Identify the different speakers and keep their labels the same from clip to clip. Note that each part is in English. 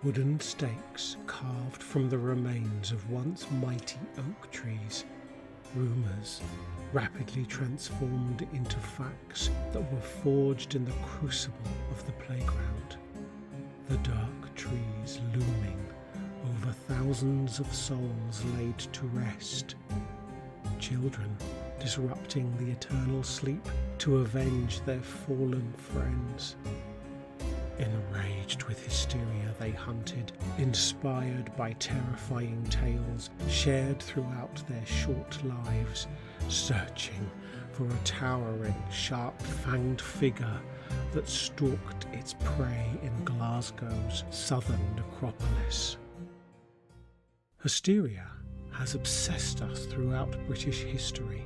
Speaker 1: Wooden stakes carved from the remains of once mighty oak trees. Rumours rapidly transformed into facts that were forged in the crucible of the playground. The dark trees looming over thousands of souls laid to rest. Children disrupting the eternal sleep to avenge their fallen friends. Enraged with hysteria, they hunted, inspired by terrifying tales shared throughout their short lives, searching for a towering, sharp-fanged figure that stalked its prey in Glasgow's southern necropolis. Hysteria has obsessed us throughout British history,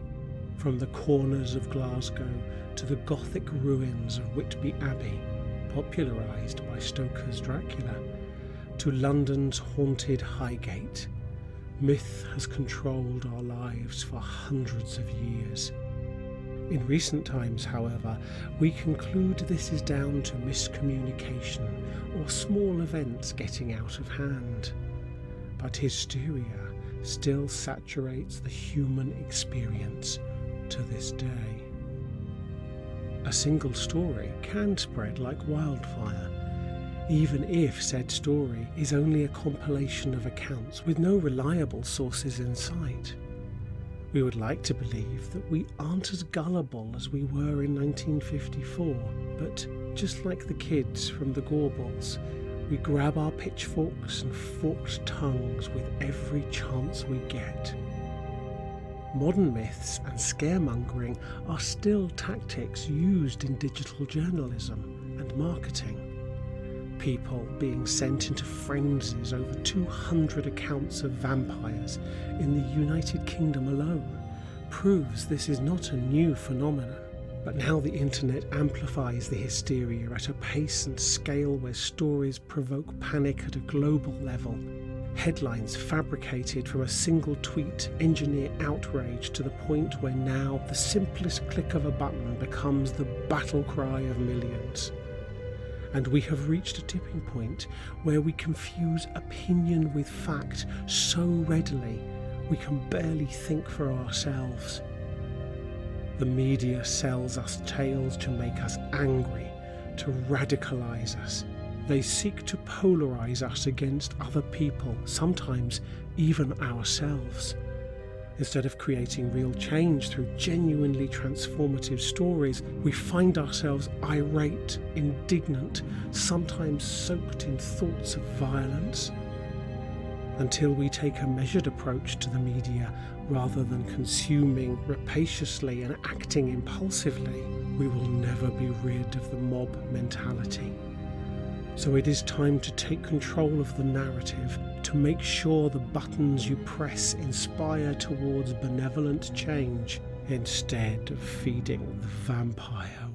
Speaker 1: from the corners of Glasgow to the Gothic ruins of Whitby Abbey, popularised by Stoker's Dracula, to London's haunted Highgate. Myth has controlled our lives for hundreds of years. In recent times, however, we conclude this is down to miscommunication or small events getting out of hand. But hysteria still saturates the human experience to this day. A single story can spread like wildfire, even if said story is only a compilation of accounts with no reliable sources in sight. We would like to believe that we aren't as gullible as we were in 1954, but just like the kids from the Gorbals, we grab our pitchforks and forked tongues with every chance we get. Modern myths and scaremongering are still tactics used in digital journalism and marketing. People being sent into frenzies over 200 accounts of vampires in the United Kingdom alone proves this is not a new phenomenon. But now the internet amplifies the hysteria at a pace and scale where stories provoke panic at a global level. Headlines fabricated from a single tweet engineer outrage to the point where now the simplest click of a button becomes the battle cry of millions. And we have reached a tipping point where we confuse opinion with fact so readily we can barely think for ourselves. The media sells us tales to make us angry, to radicalise us. They seek to polarise us against other people, sometimes even ourselves. Instead of creating real change through genuinely transformative stories, we find ourselves irate, indignant, sometimes soaked in thoughts of violence. Until we take a measured approach to the media rather than consuming rapaciously and acting impulsively, we will never be rid of the mob mentality. So it is time to take control of the narrative, to make sure the buttons you press inspire towards benevolent change instead of feeding the vampire